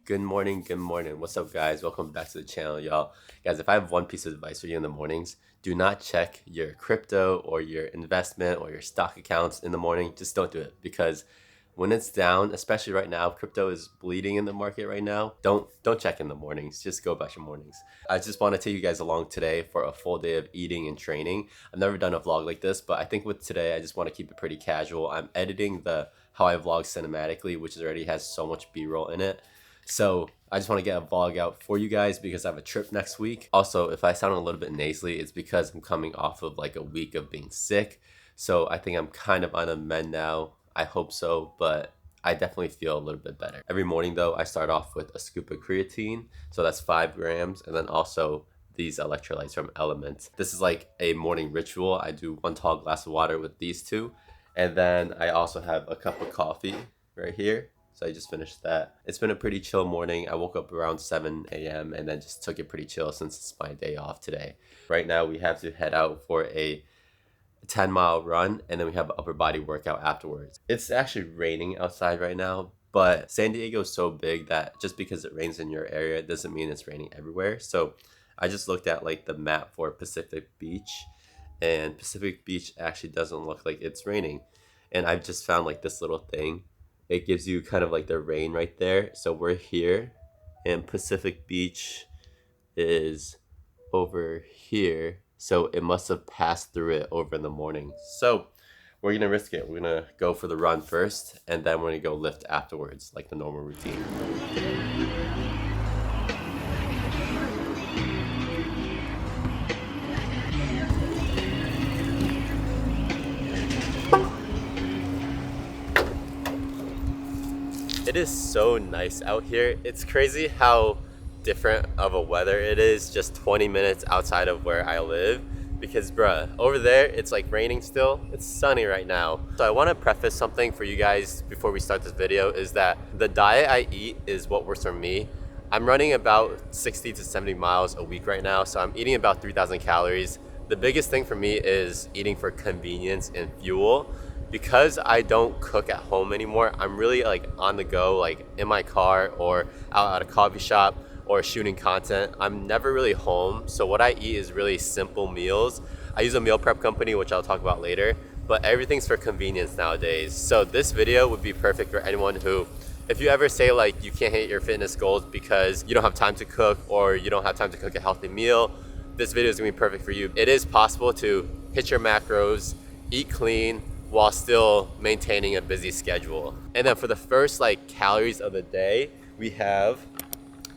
Good morning, good morning. What's up, guys? Welcome back to the channel, y'all. Guys, if I have one piece of advice for you in the mornings, do not check your crypto or your investment or your stock accounts in the morning. Just don't do it, because when it's down, especially right now, crypto is bleeding in the market right now. Don't check in the mornings. Just go about your mornings. I just want to take you guys along today for a full day of eating and training. I've never done a vlog like this, but I think with today, I just want to keep it pretty casual. I'm editing the how I vlog cinematically, which already has so much B-roll in it. So I just want to get a vlog out for you guys because I have a trip next week. Also, if I sound a little bit nasally, it's because I'm coming off of like a week of being sick. So I think I'm kind of on a mend now. I hope so, but I definitely feel a little bit better. Every morning though, I start off with a scoop of creatine. So that's 5 grams. And then also these electrolytes from Elements. This is like a morning ritual. I do 1 tall glass of water with these 2. And then I also have a cup of coffee right here. So I just finished that. It's been a pretty chill morning. I woke up around 7 a.m. and then just took it pretty chill since it's my day off today. Right now we have to head out for a 10-mile run, and then we have an upper body workout afterwards. It's actually raining outside right now, but San Diego is so big that just because it rains in your area doesn't mean it's raining everywhere. So I just looked at like the map for Pacific Beach, and Pacific Beach actually doesn't look like it's raining. And I've just found like this little thing. It gives you kind of like the rain right there. So we're here, and Pacific Beach is over here. So it must have passed through it over in the morning. So we're gonna risk it. We're gonna go for the run first, and then we're gonna go lift afterwards, like the normal routine. It is so nice out here. It's crazy how different of a weather it is just 20 minutes outside of where I live, because bruh, over there it's like raining still. It's sunny right now. So I want to preface something for you guys before we start this video, is that the diet I eat is what works for me. I'm running about 60 to 70 miles a week right now, so I'm eating about 3,000 calories. The biggest thing for me is eating for convenience and fuel. Because I don't cook at home anymore, I'm really like on the go, like in my car or out at a coffee shop or shooting content. I'm never really home, so what I eat is really simple meals. I use a meal prep company, which I'll talk about later, but everything's for convenience nowadays. So this video would be perfect for anyone who, if you ever say like you can't hit your fitness goals because you don't have time to cook or you don't have time to cook a healthy meal, this video is gonna be perfect for you. It is possible to hit your macros, eat clean, while still maintaining a busy schedule. And then for the first like calories of the day, we have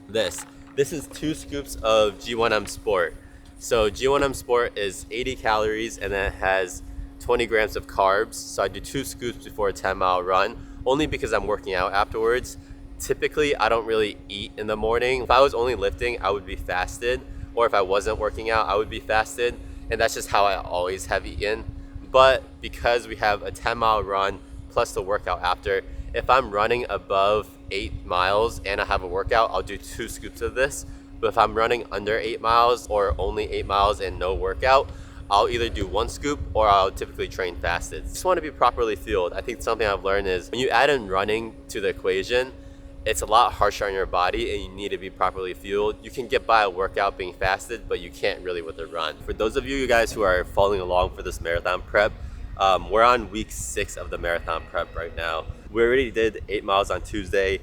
this. This is 2 scoops of G1M Sport. So G1M Sport is 80 calories and then it has 20 grams of carbs. So I do 2 scoops before a 10-mile run, only because I'm working out afterwards. Typically, I don't really eat in the morning. If I was only lifting, I would be fasted. Or if I wasn't working out, I would be fasted. And that's just how I always have eaten. But because we have a 10-mile run plus the workout after, if I'm running above 8 miles and I have a workout, I'll do 2 scoops of this. But if I'm running under 8 miles or only 8 miles and no workout, I'll either do 1 scoop or I'll typically train fasted. Just want to be properly fueled. I think something I've learned is when you add in running to the equation, it's a lot harsher on your body and you need to be properly fueled. You can get by a workout being fasted, but you can't really with a run. For those of you guys who are following along for this marathon prep, we're on week 6 of the marathon prep right now. We already did 8 miles on Tuesday,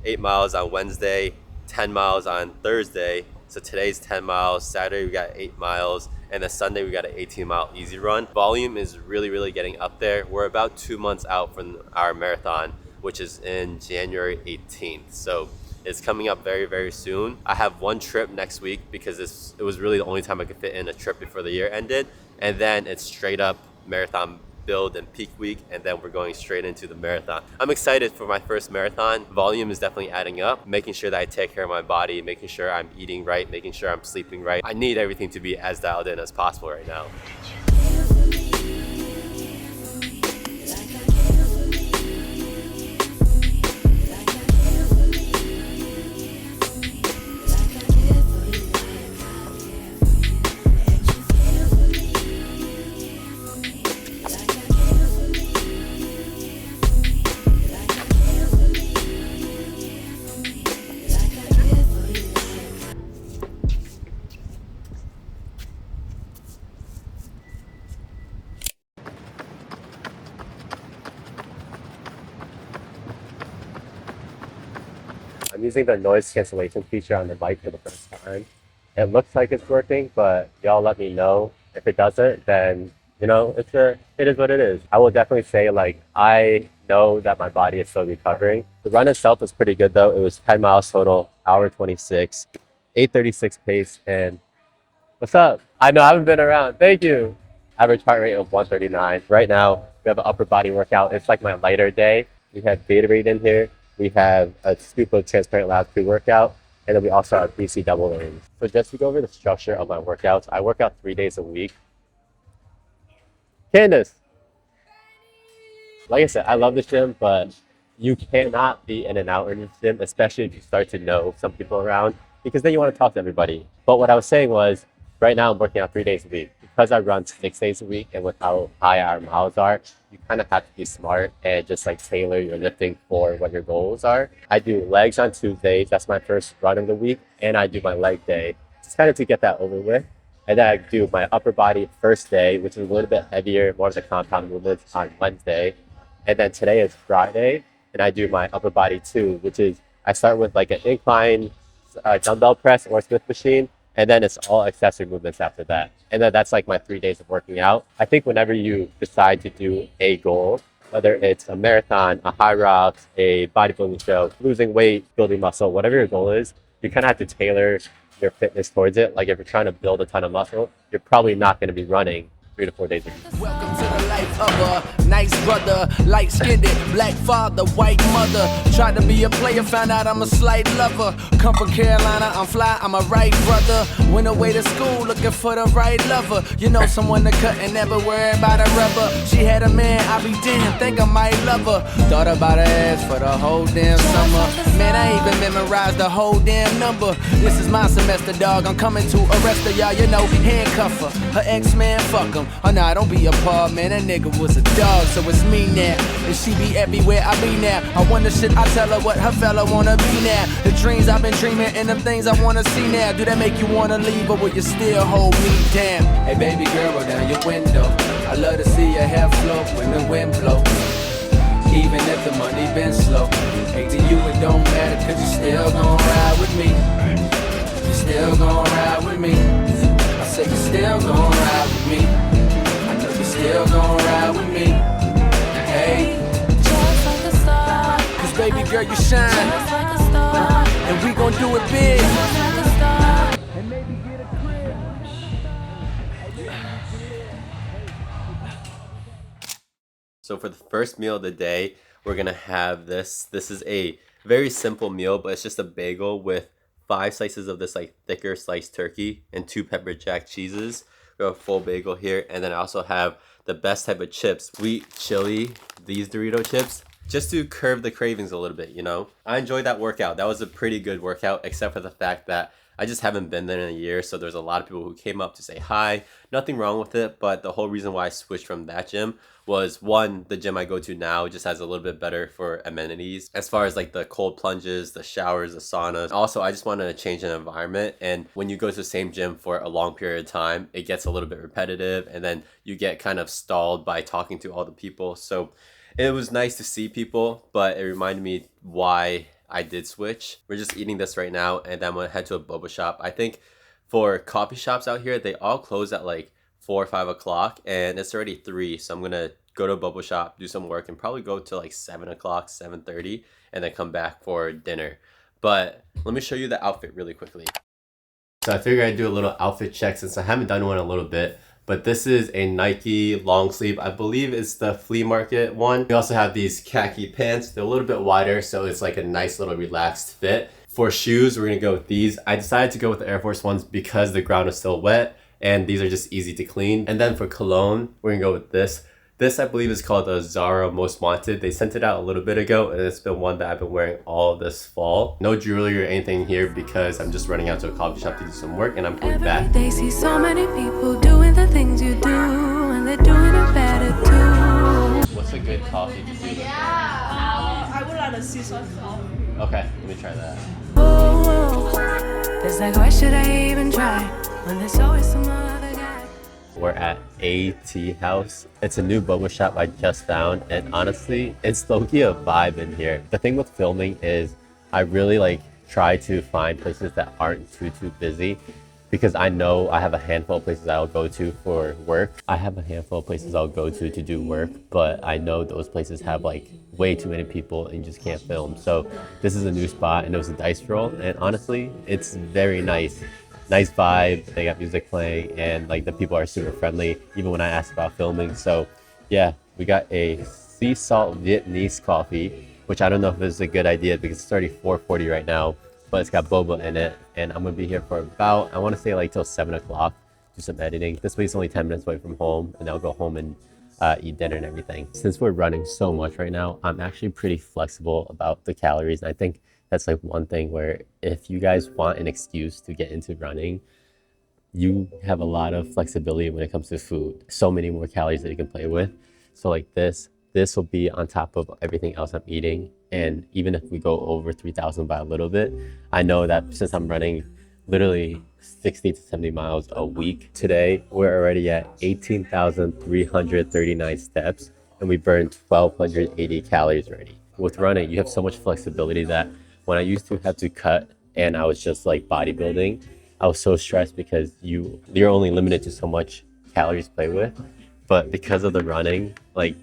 8 miles on Wednesday, 10 miles on Thursday. So today's 10 miles, Saturday we got 8 miles, and then Sunday we got an 18-mile easy run. Volume is really getting up there. We're about 2 months out from our marathon, which is in January 18th. So it's coming up very soon. I have 1 trip next week because it was really the only time I could fit in a trip before the year ended. And then it's straight up marathon build and peak week, and then we're going straight into the marathon. I'm excited for my first marathon. Volume is definitely adding up, making sure that I take care of my body, making sure I'm eating right, making sure I'm sleeping right. I need everything to be as dialed in as possible right now. I'm using the noise cancellation feature on the mic for the first time. It looks like it's working, but y'all let me know. If it doesn't, then it is what it is. I will definitely say like I know that my body is still recovering. The run itself was pretty good though. It was 10 miles total, hour 26, 8:36 pace, and what's up? I know I haven't been around. Thank you. Average heart rate of 139. Right now, we have an upper body workout. It's like my lighter day. We have Gatorade in here. We have a scoop of transparent lab pre-workout. And then we also have BC double A's. So just to go over the structure of my workouts, I work out 3 days a week. Candace, like I said, I love the gym, but you cannot be in and out in the gym, especially if you start to know some people around, because then you want to talk to everybody. But what I was saying was, right now I'm working out 3 days a week. Because I run 6 days a week, and with how high our miles are, you kind of have to be smart and just like tailor your lifting for what your goals are. I do legs on Tuesdays. That's my first run of the week. And I do my leg day, just kind of to get that over with. And then I do my upper body first day, which is a little bit heavier, more of the compound movements on Wednesday. And then today is Friday, and I do my upper body too, which is I start with like an incline dumbbell press or Smith machine, and then it's all accessory movements after that. And then that's like my 3 days of working out. I think whenever you decide to do a goal, whether it's a marathon, a high rocks, a bodybuilding show, losing weight, building muscle, whatever your goal is, you kind of have to tailor your fitness towards it. Like if you're trying to build a ton of muscle, you're probably not going to be running 3 to 4 days a week. Welcome to the life of a nice brother, light-skinned, black father, white mother. Tried to be a player, found out I'm a slight lover. Come from Carolina, I'm fly, I'm a right brother. Went away to school looking for the right lover. You know, someone to cut and never worry about a rubber. She had a man, I be damn, think I might love her. Thought about her ass for the whole damn summer. Man, I even memorized the whole damn number. This is my semester, dog. I'm coming to arrest her, y'all. You know, handcuff her. Her ex-man, fuck him. Oh nah, don't be a part, man. That nigga was a dog, so it's me now. And she be everywhere I be now. I wonder should I tell her what her fella wanna be now? The dreams I've been dreaming and the things I wanna see now. Do that make you wanna leave, or will you still hold me down? Hey baby girl, roll down your window. I love to see your hair float when the wind blows. Even if the money been slow. Hey, to you it don't matter, cause you still gon' ride with me. You still gon' ride with me. I say you still gon' ride with me. I know you still gon' ride with me. Hey, cause baby girl you shine, and we gon' do it big. And maybe get a crib. So for the first meal of the day, we're gonna have this. This is a very simple meal, but it's just a bagel with 5 slices of this like thicker sliced turkey and 2 pepper jack cheeses. We have a full bagel here, and then I also have the best type of chips, sweet chili, these Dorito chips, just to curb the cravings a little bit, you know? I enjoyed that workout. That was a pretty good workout, except for the fact that I just haven't been there in a year, so there's a lot of people who came up to say hi. Nothing wrong with it, but the whole reason why I switched from that gym was, one, the gym I go to now just has a little bit better for amenities as far as like the cold plunges, the showers, the saunas. Also, I just wanted to change an environment, and when you go to the same gym for a long period of time, it gets a little bit repetitive, and then you get kind of stalled by talking to all the people. So it was nice to see people, but it reminded me why I did switch. We're just eating this right now, and then I'm gonna head to a boba shop. I think for coffee shops out here, they all close at like 4 or 5 o'clock, and it's already 3. So I'm gonna go to a boba shop, do some work, and probably go to like 7 o'clock, 7:30, and then come back for dinner. But let me show you the outfit really quickly. So I figured I'd do a little outfit check since I haven't done one in a little bit. But this is a Nike long sleeve. I believe it's the flea market one. We also have these khaki pants. They're a little bit wider, so it's like a nice little relaxed fit. For shoes, we're gonna go with these. I decided to go with the Air Force ones because the ground is still wet, and these are just easy to clean. And then for cologne, we're gonna go with this. This, I believe, is called the Zara Most Wanted. They sent it out a little bit ago, and it's been one that I've been wearing all this fall. No jewelry or anything here because I'm just running out to a coffee shop to do some work, and I'm going back. They see so many people doing the things you do, and they're doing it better too. What's a good coffee to do? I would like a seasoned coffee. Okay, let me try that. Oh, it's like, why should I even try when there's always some other guy? We're at AT House. It's a new boba shop I just found, and honestly, it's low-key a vibe in here. The thing with filming is I really like try to find places that aren't too busy, because I know I have a handful of places I'll go to for work. I have a handful of places I'll go to do work, but I know those places have like way too many people and you just can't film. So this is a new spot and it was a dice roll, and honestly, it's very nice. Nice vibe, they got music playing, and like the people are super friendly, even when I ask about filming. So yeah, we got a sea salt Vietnamese coffee, which I don't know if this is a good idea because it's already 4:40 right now, but it's got boba in it, and I'm gonna be here for about, I want to say like till 7 o'clock, do some editing. This week's only 10 minutes away from home, and I'll go home and eat dinner and everything. Since we're running so much right now, I'm actually pretty flexible about the calories, and I think that's like one thing where if you guys want an excuse to get into running, you have a lot of flexibility when it comes to food. So many more calories that you can play with. So like this will be on top of everything else I'm eating. And even if we go over 3,000 by a little bit, I know that since I'm running literally 60 to 70 miles a week, today we're already at 18,339 steps and we burned 1,280 calories already. With running, you have so much flexibility that when I used to have to cut and I was just like bodybuilding, I was so stressed because you're only limited to so much calories to play with. But because of the running, like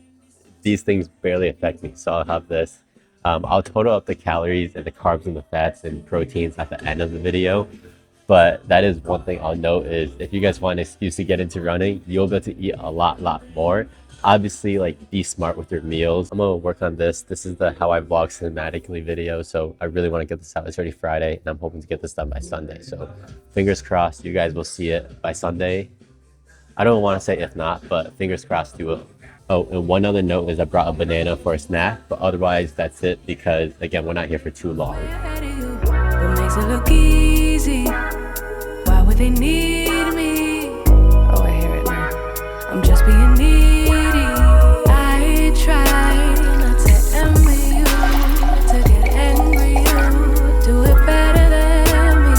these things barely affect me. So I'll have this. I'll total up the calories and the carbs and the fats and proteins at the end of the video. But that is one thing I'll note is if you guys want an excuse to get into running, you'll be able to eat a lot more. Obviously, like be smart with your meals. I'm gonna work on this. This is the how I vlog cinematically video. So I really want to get this out. It's already Friday and I'm hoping to get this done by Sunday. So fingers crossed you guys will see it by Sunday. I don't want to say if not, but fingers crossed you will. Oh, and one other note is I brought a banana for a snack, but otherwise that's it because again, we're not here for too long. What makes it look easy? Why would they need me? Oh, I hear it now. I'm just being needy. I try not to envy you, to get angry. You do it better than me.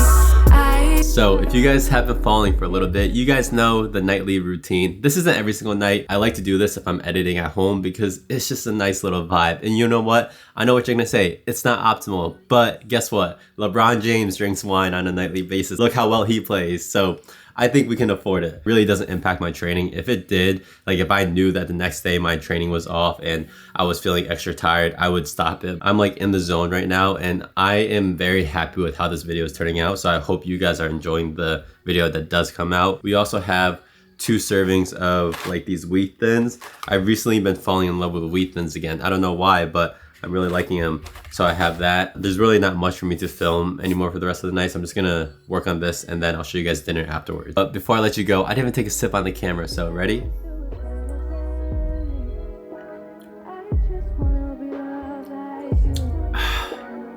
So if you guys have been following for a little bit, you guys know the nightly routine. This isn't every single night. I like to do this if I'm editing at home because it's just a nice little vibe. And you know what? I know what you're gonna say. It's not optimal, but guess what? LeBron James drinks wine on a nightly basis. Look how well he plays. So I think we can afford it. Really doesn't impact my training. If it did, like if I knew that the next day my training was off and I was feeling extra tired, I would stop it. I'm like in the zone right now and I am very happy with how this video is turning out. So I hope you guys are enjoying the video that does come out. We also have 2 servings of like these wheat thins. I've recently been falling in love with wheat thins again. I don't know why, but I'm really liking them. So I have that. There's really not much for me to film anymore for the rest of the night. So I'm just gonna work on this and then I'll show you guys dinner afterwards. But before I let you go, I didn't even take a sip on the camera. So ready?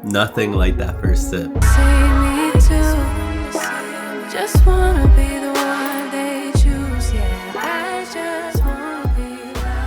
Nothing like that first sip. Say me too. Just wanna be the one they choose. Yeah, I just wanna be loved.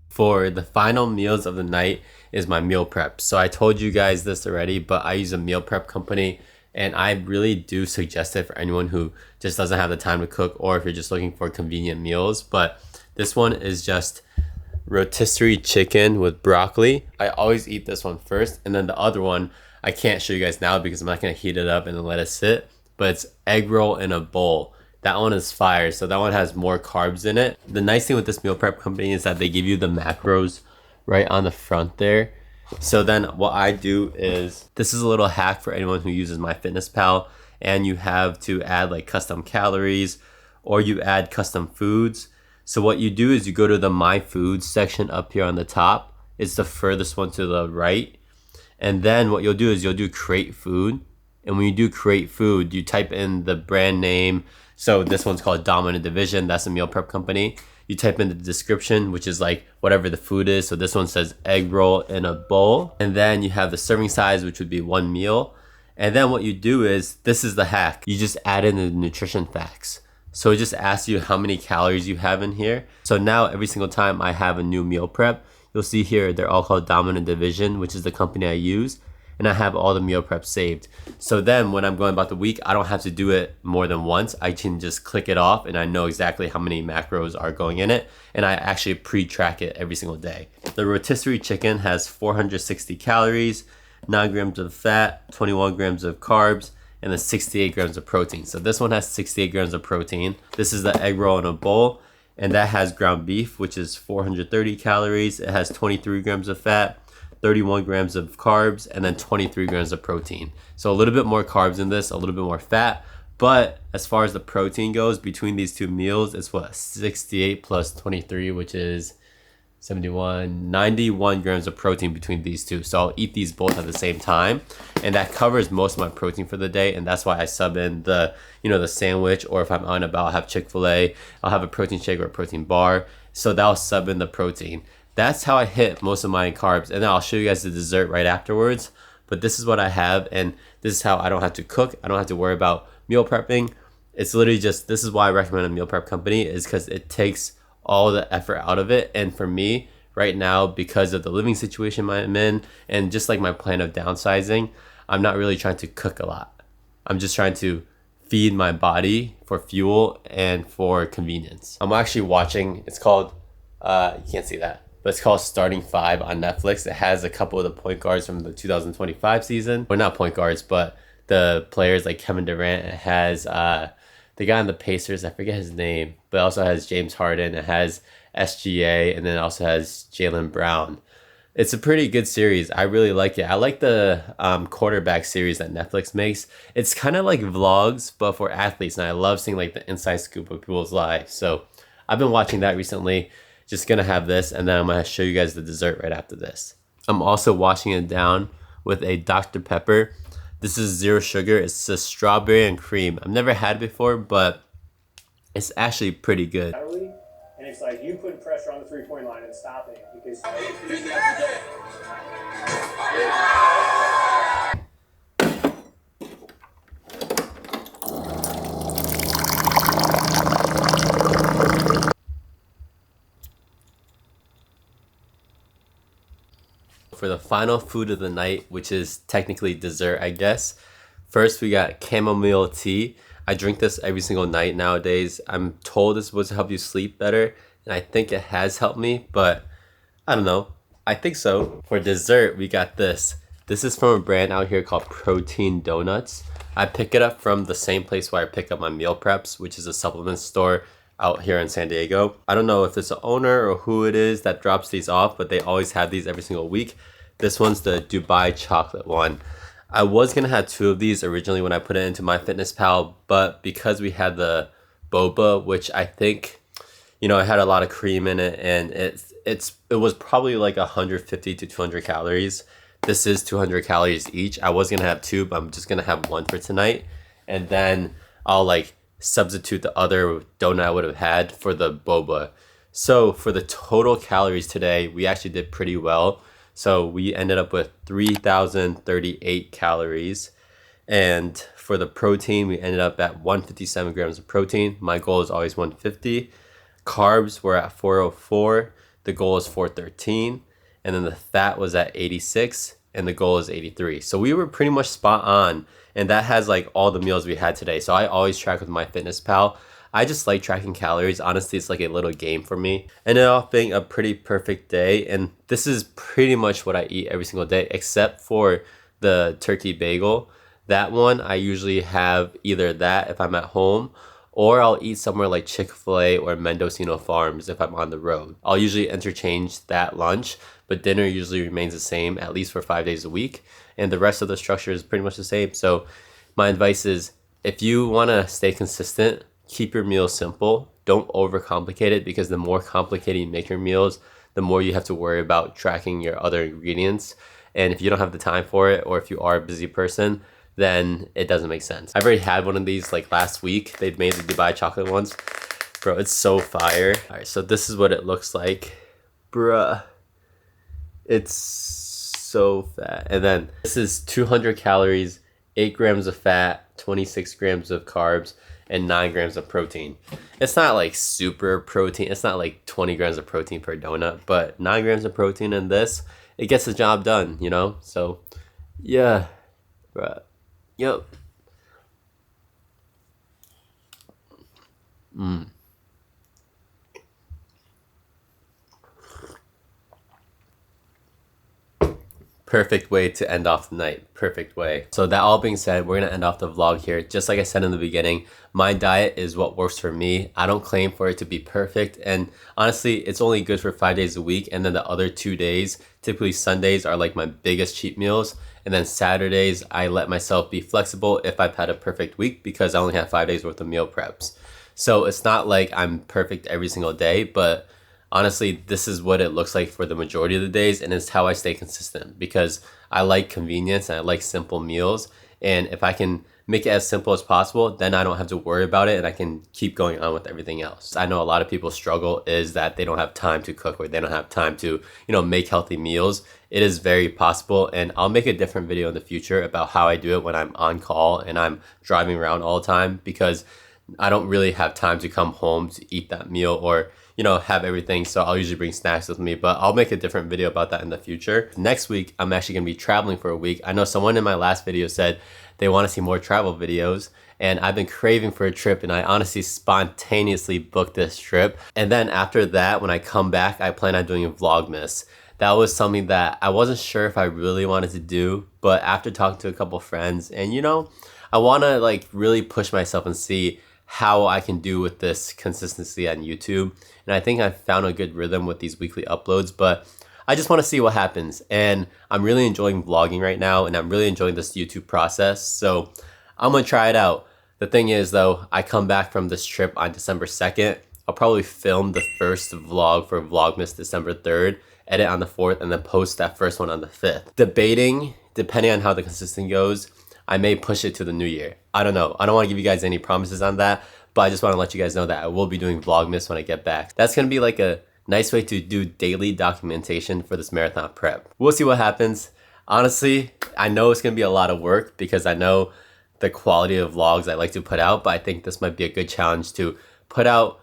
For the final meals of the night is my meal prep. So I told you guys this already, but I use a meal prep company and I really do suggest it for anyone who just doesn't have the time to cook or if you're just looking for convenient meals. But this one is just rotisserie chicken with broccoli. I always eat this one first, and then the other one I can't show you guys now because I'm not gonna heat it up and then let it sit, but it's egg roll in a bowl. That one is fire, so that one has more carbs in it. The nice thing with this meal prep company is that they give you the macros right on the front there. So then what I do is, this is a little hack for anyone who uses MyFitnessPal and you have to add like custom calories or you add custom foods. So what you do is you go to the My Foods section up here on the top. It's the furthest one to the right. And then what you'll do is you'll do create food. And when you do create food, you type in the brand name. So this one's called Dominant Division. That's a meal prep company. You type in the description, which is like whatever the food is. So this one says egg roll in a bowl. And then you have the serving size, which would be 1 meal. And then what you do is, this is the hack. You just add in the nutrition facts. So it just asks you how many calories you have in here. So now every single time I have a new meal prep, you'll see here, they're all called Dominant Division, which is the company I use. and I have all the meal prep saved. So then when I'm going about the week, I don't have to do it more than once. I can just click it off and I know exactly how many macros are going in it, and I actually pre-track it every single day. The rotisserie chicken has 460 calories, 9 grams of fat, 21 grams of carbs, and then 68 grams of protein. So this one has 68 grams of protein. This is the egg roll in a bowl, and that has ground beef, which is 430 calories. It has 23 grams of fat, 31 grams of carbs, and then 23 grams of protein. So a little bit more carbs in this, a little bit more fat. But as far as the protein goes, between these two meals, it's what, 68 plus 23, which is 71, 91 grams of protein between these two. So I'll eat these both at the same time, and that covers most of my protein for the day. And that's why I sub in the, the sandwich, or if I'm out and about, I'll have Chick-fil-A, I'll have a protein shake or a protein bar. So that'll sub in the protein. That's how I hit most of my carbs. And then I'll show you guys the dessert right afterwards. But this is what I have, and this is how I don't have to cook. I don't have to worry about meal prepping. It's literally just, this is why I recommend a meal prep company, is because it takes all the effort out of it. And for me right now, because of the living situation I'm in and just like my plan of downsizing, I'm not really trying to cook a lot. I'm just trying to feed my body for fuel and for convenience. I'm actually watching, it's called, you can't see that, but it's called Starting Five on Netflix. It has a couple of the point guards from the 2025 season. Well, not point guards, but the players like Kevin Durant. It has the guy on the Pacers, I forget his name, but it also has James Harden. It has SGA, and then it also has Jaylen Brown. It's a pretty good series. I really like it. I like the quarterback series that Netflix makes. It's kind of like vlogs, but for athletes, and I love seeing like the inside scoop of people's lives. So I've been watching that recently. Just gonna have this, and then I'm gonna show you guys the dessert right after this. I'm also washing it down with a Dr. Pepper. This is 0 sugar. It's a strawberry and cream. I've never had it before, but it's actually pretty good. Calorie, and it's like you putting pressure on the 3-point line and stopping it because. For the final food of the night, which is technically dessert, I guess. First, we got chamomile tea. I drink this every single night nowadays. I'm told it's supposed to help you sleep better, and I think it has helped me, but I don't know. I think so. For dessert, we got this. This is from a brand out here called Protein Donuts. I pick it up from the same place where I pick up my meal preps, which is a supplement store out here in San Diego. I don't know if it's the owner or who it is that drops these off, but they always have these every single week. This one's the Dubai chocolate one. I was gonna have 2 of these originally when I put it into MyFitnessPal, but because we had the boba, which I think, it had a lot of cream in it, and it was probably like 150 to 200 calories. This is 200 calories each. I was gonna have 2, but I'm just gonna have 1 for tonight, and then I'll like substitute the other donut I would have had for the boba. So for the total calories today, we actually did pretty well. So we ended up with 3,038 calories. And for the protein, we ended up at 157 grams of protein. My goal is always 150. Carbs were at 404. The goal is 413. And then the fat was at 86. And the goal is 83. So we were pretty much spot on. And that has like all the meals we had today. So I always track with MyFitnessPal. I just like tracking calories. Honestly, it's like a little game for me. Ended off being a pretty perfect day. And this is pretty much what I eat every single day, except for the turkey bagel. That one, I usually have either that if I'm at home, or I'll eat somewhere like Chick-fil-A or Mendocino Farms if I'm on the road. I'll usually interchange that lunch, but dinner usually remains the same, at least for 5 days a week. And the rest of the structure is pretty much the same. So my advice is, if you want to stay consistent, keep your meals simple. Don't overcomplicate it, because the more complicated you make your meals, the more you have to worry about tracking your other ingredients. And if you don't have the time for it, or if you are a busy person, then it doesn't make sense. I've already had one of these like last week. They've made the Dubai chocolate ones. Bro, it's so fire. All right, so this is what it looks like. Bruh. It's so fat. And then this is 200 calories, 8 grams of fat, 26 grams of carbs, and 9 grams of protein. It's not like super protein. It's not like 20 grams of protein per donut, but 9 grams of protein in this, it gets the job done, So Yeah, bruh. Yep. Perfect way to end off the night. Perfect way. So that all being said, we're gonna end off the vlog here. Just like I said in the beginning, my diet is what works for me. I don't claim for it to be perfect. And honestly, it's only good for 5 days a week. And then the other 2 days, typically Sundays, are like my biggest cheat meals. And then Saturdays, I let myself be flexible if I've had a perfect week because I only have 5 days worth of meal preps. So it's not like I'm perfect every single day, but honestly, this is what it looks like for the majority of the days, and it's how I stay consistent because I like convenience and I like simple meals. And if I can make it as simple as possible, then I don't have to worry about it and I can keep going on with everything else. I know a lot of people's struggle is that they don't have time to cook or they don't have time to, make healthy meals. It is very possible, and I'll make a different video in the future about how I do it when I'm on call and I'm driving around all the time because I don't really have time to come home to eat that meal or have everything. So I'll usually bring snacks with me, but I'll make a different video about that in the future. Next week, I'm actually gonna be traveling for a week. I know someone in my last video said they want to see more travel videos, and I've been craving for a trip, and I honestly spontaneously booked this trip. And then after that, when I come back, I plan on doing a Vlogmas. That was something that I wasn't sure if I really wanted to do, but after talking to a couple friends, and I wanna really push myself and see how I can do with this consistency on YouTube. And I think I've found a good rhythm with these weekly uploads, but I just want to see what happens. And I'm really enjoying vlogging right now, and I'm really enjoying this YouTube process. So I'm going to try it out. The thing is though, I come back from this trip on December 2nd. I'll probably film the first vlog for Vlogmas December 3rd, edit on the 4th, and then post that first one on the 5th. Debating, depending on how the consistency goes, I may push it to the new year. I don't know. I don't want to give you guys any promises on that, but I just want to let you guys know that I will be doing Vlogmas when I get back. That's going to be like a nice way to do daily documentation for this marathon prep. We'll see what happens. Honestly, I know it's going to be a lot of work because I know the quality of vlogs I like to put out, but I think this might be a good challenge to put out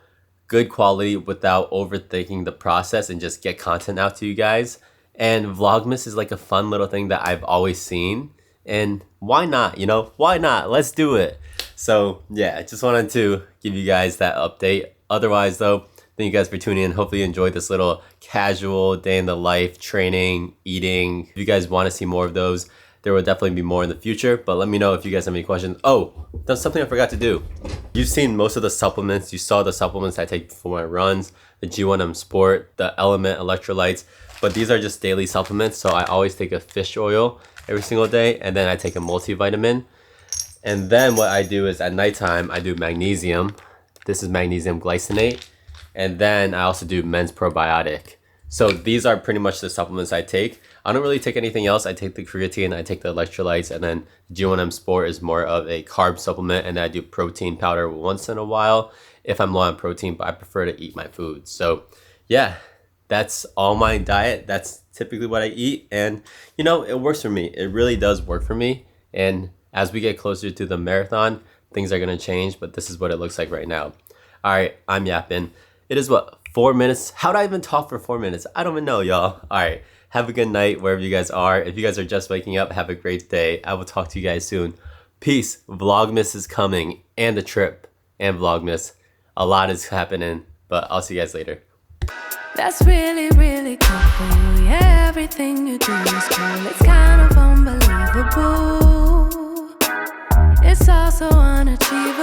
good quality without overthinking the process and just get content out to you guys. And Vlogmas is like a fun little thing that I've always seen. And why not, why not? Let's do it. So yeah, I just wanted to give you guys that update. Otherwise though, thank you guys for tuning in. Hopefully you enjoyed this little casual day in the life, training, eating. If you guys want to see more of those, there will definitely be more in the future, but let me know if you guys have any questions. Oh, that's something I forgot to do. You've seen most of the supplements. You saw the supplements I take for my runs, the G1M Sport, the Element electrolytes, but these are just daily supplements. So I always take a fish oil every single day, and then I take a multivitamin. And then what I do is at nighttime, I do magnesium. This is magnesium glycinate. And then I also do men's probiotic. So these are pretty much the supplements I take. I don't really take anything else. I take the creatine, I take the electrolytes, and then G1M Sport is more of a carb supplement, and then I do protein powder once in a while if I'm low on protein, but I prefer to eat my food. So yeah, that's all my diet. That's typically what I eat, and it works for me. It really does work for me. And as we get closer to the marathon, things are gonna change, but this is what it looks like right now. All right, I'm yapping. It is what, 4 minutes? How did I even talk for 4 minutes? I don't even know, y'all. All right, have a good night wherever you guys are. If you guys are just waking up, have a great day. I will talk to you guys soon. Peace. Vlogmas is coming, and the trip, and Vlogmas. A lot is happening, but I'll see you guys later. That's really, really cool for you. Yeah, everything you do is cool. It's kind of unbelievable. It's also unachievable.